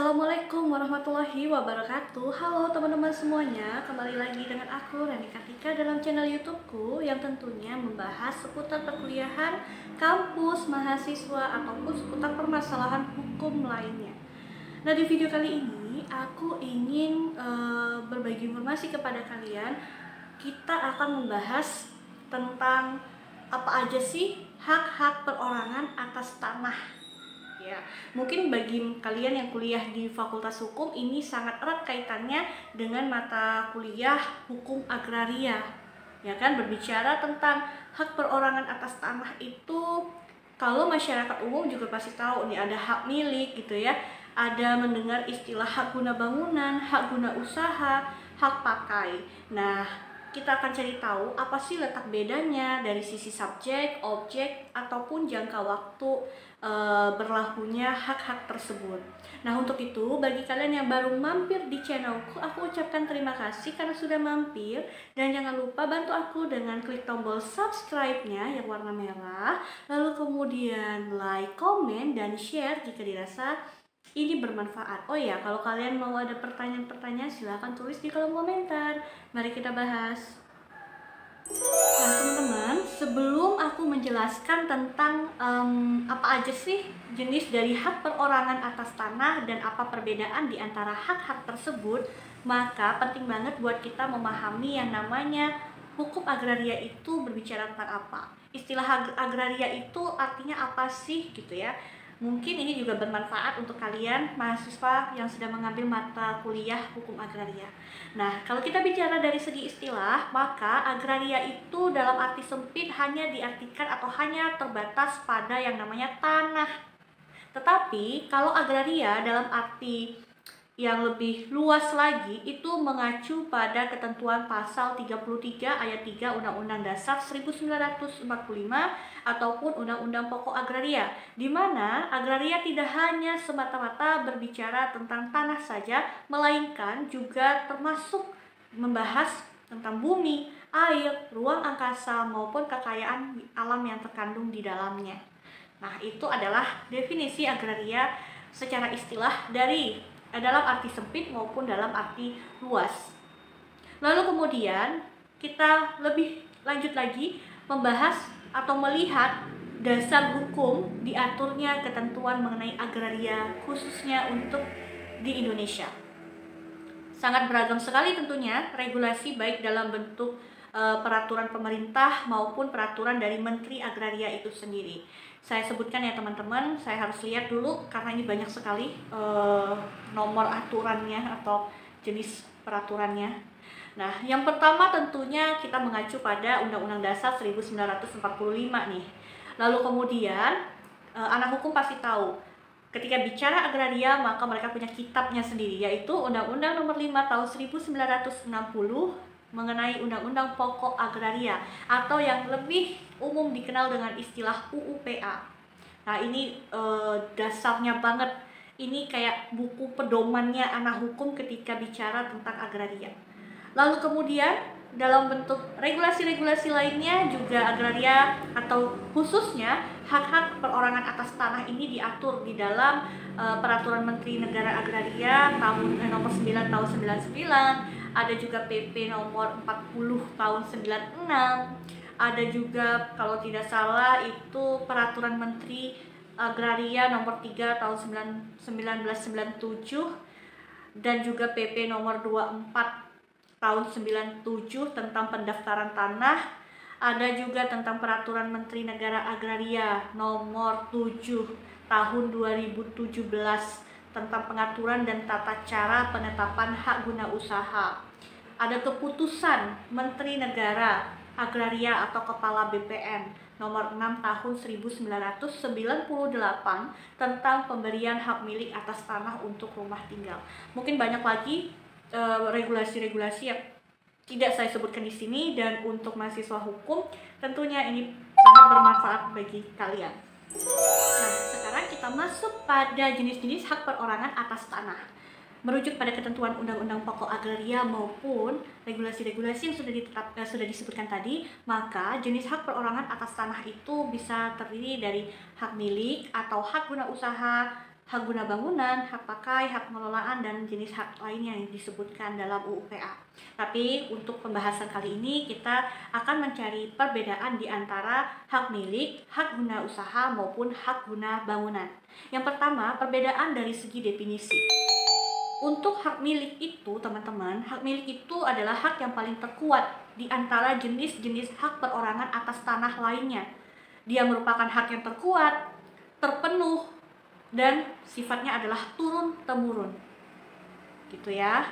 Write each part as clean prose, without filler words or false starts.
Assalamualaikum warahmatullahi wabarakatuh. Halo teman-teman semuanya, kembali lagi dengan aku Rani Kartika dalam channel YouTubeku yang tentunya membahas seputar perkuliahan, kampus, mahasiswa, ataupun seputar permasalahan hukum lainnya. Nah, di video kali ini aku ingin berbagi informasi kepada kalian. Kita akan membahas tentang apa aja sih hak-hak perorangan atas tanah. Ya, mungkin bagi kalian yang kuliah di Fakultas Hukum ini sangat erat kaitannya dengan mata kuliah hukum agraria. Ya kan, berbicara tentang hak perorangan atas tanah itu kalau masyarakat umum juga pasti tahu nih, ada hak milik gitu ya. Ada mendengar istilah hak guna bangunan, hak guna usaha, hak pakai. Nah, kita akan cari tahu apa sih letak bedanya dari sisi subjek, objek, ataupun jangka waktu berlakunya hak-hak tersebut. Nah, untuk itu bagi kalian yang baru mampir di channelku, aku ucapkan terima kasih karena sudah mampir, dan jangan lupa bantu aku dengan klik tombol subscribe-nya yang warna merah, lalu kemudian like, komen, dan share jika dirasa ini bermanfaat. Oh ya, kalau kalian mau ada pertanyaan-pertanyaan silahkan tulis di kolom komentar. Mari kita bahas. Nah teman-teman, sebelum aku menjelaskan tentang apa aja sih jenis dari hak perorangan atas tanah dan apa perbedaan di antara hak-hak tersebut, maka penting banget buat kita memahami yang namanya hukum agraria itu berbicara tentang apa. Istilah agraria itu artinya apa sih gitu ya. Mungkin ini juga bermanfaat untuk kalian mahasiswa yang sedang mengambil mata kuliah hukum agraria. Nah, kalau kita bicara dari segi istilah, maka agraria itu dalam arti sempit hanya diartikan atau hanya terbatas pada yang namanya tanah. Tetapi kalau agraria dalam arti yang lebih luas lagi itu mengacu pada ketentuan pasal 33 ayat 3 Undang-Undang Dasar 1945 ataupun Undang-Undang Pokok Agraria, di mana agraria tidak hanya semata-mata berbicara tentang tanah saja, melainkan juga termasuk membahas tentang bumi, air, ruang angkasa maupun kekayaan alam yang terkandung di dalamnya. Nah, itu adalah definisi agraria secara istilah dalam arti sempit maupun dalam arti luas. Lalu kemudian kita lebih lanjut lagi membahas atau melihat dasar hukum diaturnya ketentuan mengenai agraria khususnya untuk di Indonesia. Sangat beragam sekali tentunya regulasi baik dalam bentuk peraturan pemerintah maupun peraturan dari Menteri Agraria itu sendiri. Saya sebutkan ya teman-teman, saya harus lihat dulu karena ini banyak sekali nomor aturannya atau jenis peraturannya. Nah, yang pertama tentunya kita mengacu pada Undang-Undang Dasar 1945 nih. Lalu kemudian anak hukum pasti tahu, ketika bicara agraria maka mereka punya kitabnya sendiri, yaitu Undang-Undang Nomor 5 Tahun 1960 mengenai Undang-Undang Pokok Agraria atau yang lebih umum dikenal dengan istilah UUPA. Nah, ini dasarnya banget. Ini kayak buku pedomannya anak hukum ketika bicara tentang agraria. Lalu kemudian dalam bentuk regulasi-regulasi lainnya juga agraria atau khususnya hak-hak perorangan atas tanah ini diatur di dalam Peraturan Menteri Negara Agraria tahun nomor 9 tahun 99. Ada juga PP nomor 40 tahun 96. Ada juga kalau tidak salah itu Peraturan Menteri Agraria nomor 3 tahun 1997 dan juga PP nomor 24 tahun 97 tentang pendaftaran tanah. Ada juga tentang Peraturan Menteri Negara Agraria nomor 7 tahun 2017 tentang pengaturan dan tata cara penetapan hak guna usaha. Ada keputusan Menteri Negara Agraria atau Kepala BPN nomor 6 tahun 1998 tentang pemberian hak milik atas tanah untuk rumah tinggal. Mungkin banyak lagi regulasi-regulasi yang tidak saya sebutkan di sini, dan untuk mahasiswa hukum tentunya ini sangat bermanfaat bagi kalian. Nah, sekarang kita masuk pada jenis-jenis hak perorangan atas tanah. Merujuk pada ketentuan Undang-Undang Pokok Agraria maupun regulasi-regulasi yang sudah disebutkan tadi, maka jenis hak perorangan atas tanah itu bisa terdiri dari hak milik atau hak guna usaha, hak guna bangunan, hak pakai, hak pengelolaan, dan jenis hak lainnya yang disebutkan dalam UU PA. Tapi untuk pembahasan kali ini kita akan mencari perbedaan di antara hak milik, hak guna usaha maupun hak guna bangunan. Yang pertama, perbedaan dari segi definisi. Untuk hak milik itu, teman-teman, hak milik itu adalah hak yang paling terkuat di antara jenis-jenis hak perorangan atas tanah lainnya. Dia merupakan hak yang terkuat, terpenuh, dan sifatnya adalah turun-temurun. Gitu ya.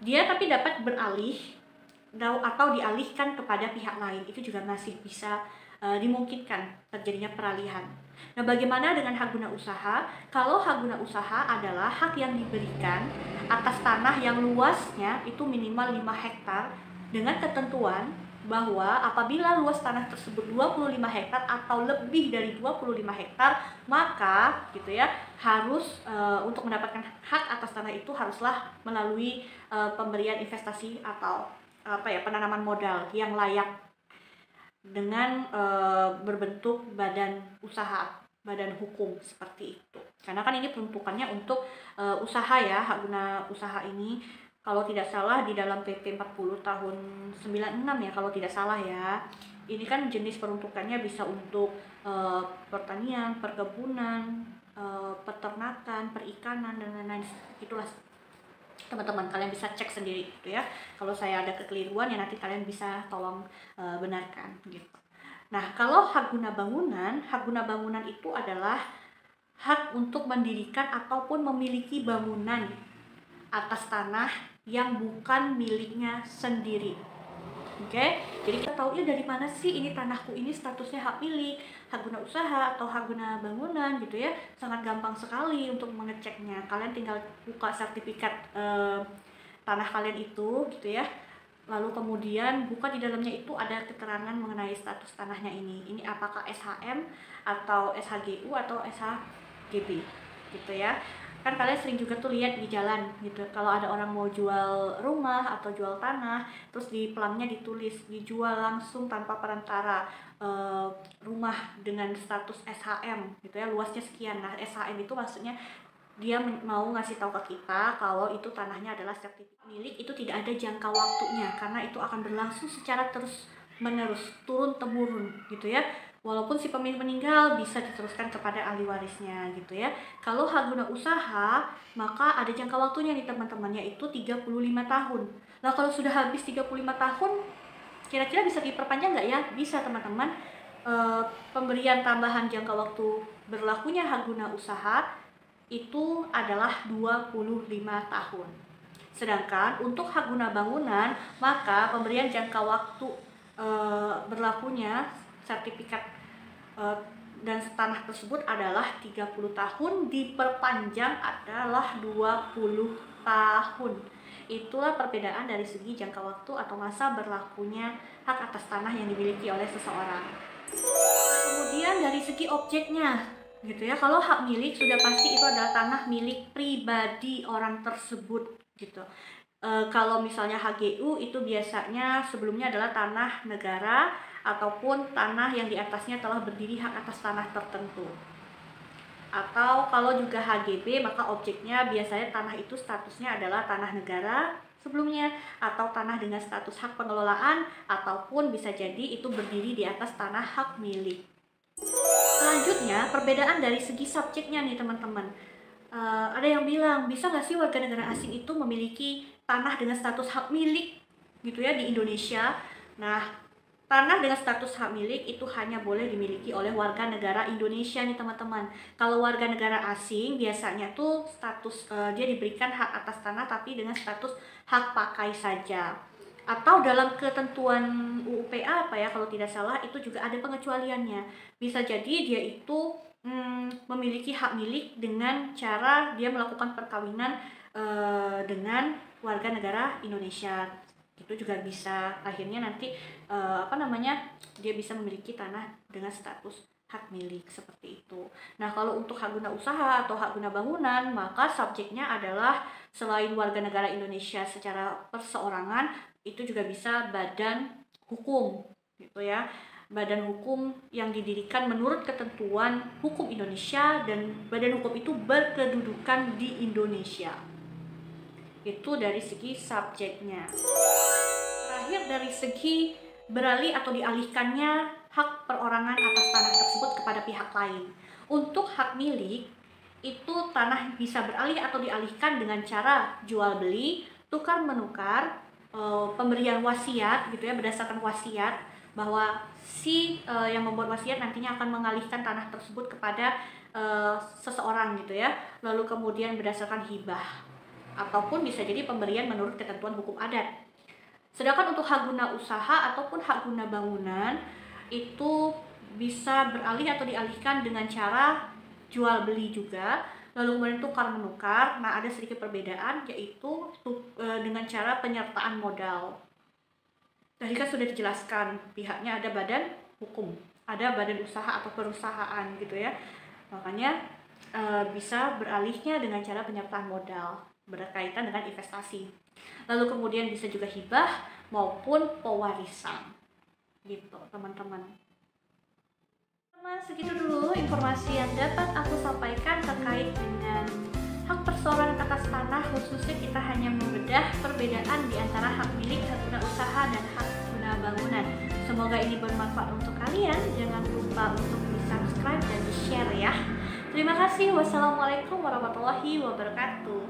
Dia tapi dapat beralih atau dialihkan kepada pihak lain. Itu juga masih bisa dimungkinkan terjadinya peralihan. Nah, bagaimana dengan hak guna usaha? Kalau hak guna usaha adalah hak yang diberikan atas tanah yang luasnya itu minimal 5 hektar dengan ketentuan bahwa apabila luas tanah tersebut 25 hektar atau lebih dari 25 hektar, maka gitu ya, harus untuk mendapatkan hak atas tanah itu haruslah melalui pemberian investasi atau penanaman modal yang layak dengan berbentuk badan usaha, badan hukum seperti itu. Karena kan ini peruntukannya untuk usaha ya, hak guna usaha ini kalau tidak salah di dalam PP 40 tahun 96 ya, kalau tidak salah ya. Ini kan jenis peruntukannya bisa untuk pertanian, perkebunan, peternakan, perikanan, dan lain-lain. Itulah teman-teman, kalian bisa cek sendiri gitu ya. Kalau saya ada kekeliruan ya nanti kalian bisa tolong benarkan gitu. Nah, kalau hak guna bangunan itu adalah hak untuk mendirikan ataupun memiliki bangunan atas tanah yang bukan miliknya sendiri. Oke, jadi kita tahu dari mana sih ini tanahku ini statusnya hak milik, hak guna usaha atau hak guna bangunan gitu ya. Sangat gampang sekali untuk mengeceknya. Kalian tinggal buka sertifikat tanah kalian itu gitu ya. Lalu kemudian buka di dalamnya itu ada keterangan mengenai status tanahnya ini. Ini apakah SHM atau SHGU atau SHGB gitu ya. Kan kalian sering juga tuh lihat di jalan gitu, kalau ada orang mau jual rumah atau jual tanah, terus di pelangnya ditulis dijual langsung tanpa perantara, rumah dengan status SHM gitu ya, luasnya sekian. Nah, SHM itu maksudnya dia mau ngasih tahu ke kita kalau itu tanahnya adalah sertifikat milik, itu tidak ada jangka waktunya karena itu akan berlangsung secara terus menerus, turun temurun gitu ya. Walaupun si pemilik meninggal bisa diteruskan kepada ahli warisnya gitu ya. Kalau hak guna usaha maka ada jangka waktunya nih teman-teman, yaitu 35 tahun. Nah, kalau sudah habis 35 tahun kira-kira bisa diperpanjang nggak ya? Bisa teman-teman. Pemberian tambahan jangka waktu berlakunya hak guna usaha itu adalah 25 tahun. Sedangkan untuk hak guna bangunan maka pemberian jangka waktu berlakunya sertifikat dan tanah tersebut adalah 30 tahun, diperpanjang adalah 20 tahun. Itulah perbedaan dari segi jangka waktu atau masa berlakunya hak atas tanah yang dimiliki oleh seseorang. Kemudian dari segi objeknya gitu ya, kalau hak milik sudah pasti itu adalah tanah milik pribadi orang tersebut gitu. Kalau misalnya HGU itu biasanya sebelumnya adalah tanah negara ataupun tanah yang di atasnya telah berdiri hak atas tanah tertentu. Atau kalau juga HGB maka objeknya biasanya tanah itu statusnya adalah tanah negara sebelumnya, atau tanah dengan status hak pengelolaan, ataupun bisa jadi itu berdiri di atas tanah hak milik. Selanjutnya, perbedaan dari segi subjeknya nih teman-teman. Ada yang bilang, bisa nggak sih warga negara asing itu memiliki tanah dengan status hak milik gitu ya di Indonesia? Nah, tanah dengan status hak milik itu hanya boleh dimiliki oleh warga negara Indonesia nih teman-teman. Kalau warga negara asing biasanya tuh status dia diberikan hak atas tanah tapi dengan status hak pakai saja. Atau dalam ketentuan UU PA kalau tidak salah itu juga ada pengecualiannya. Bisa jadi dia itu memiliki hak milik dengan cara dia melakukan perkawinan dengan warga negara Indonesia. Itu juga bisa akhirnya nanti dia bisa memiliki tanah dengan status hak milik seperti itu. Nah, kalau untuk hak guna usaha atau hak guna bangunan maka subjeknya adalah selain warga negara Indonesia secara perseorangan, itu juga bisa badan hukum gitu ya. badan hukum yang didirikan menurut ketentuan hukum Indonesia dan badan hukum itu berkedudukan di Indonesia. Itu dari segi subjeknya. Terakhir dari segi beralih atau dialihkannya hak perorangan atas tanah tersebut kepada pihak lain. Untuk hak milik, itu tanah bisa beralih atau dialihkan dengan cara jual beli, tukar menukar, pemberian wasiat gitu ya, berdasarkan wasiat bahwa si yang membuat wasiat nantinya akan mengalihkan tanah tersebut kepada seseorang gitu ya. Lalu kemudian berdasarkan hibah ataupun bisa jadi pemberian menurut ketentuan hukum adat. Sedangkan untuk hak guna usaha ataupun hak guna bangunan itu bisa beralih atau dialihkan dengan cara jual beli juga, lalu kemudian tukar menukar. Nah, ada sedikit perbedaan, yaitu dengan cara penyertaan modal. Tadi kan sudah dijelaskan, pihaknya ada badan hukum, ada badan usaha atau perusahaan gitu ya. Makanya bisa beralihnya dengan cara penyertaan modal berkaitan dengan investasi. Lalu kemudian bisa juga hibah maupun pewarisan gitu teman-teman. Segitu dulu informasi yang dapat aku sampaikan terkait dengan hak perseorangan atas tanah, khususnya kita hanya membedah perbedaan di antara hak milik, hak guna usaha, dan hak guna bangunan. Semoga ini bermanfaat untuk kalian. Jangan lupa untuk di-subscribe dan di-share ya. Terima kasih. Wassalamualaikum warahmatullahi wabarakatuh.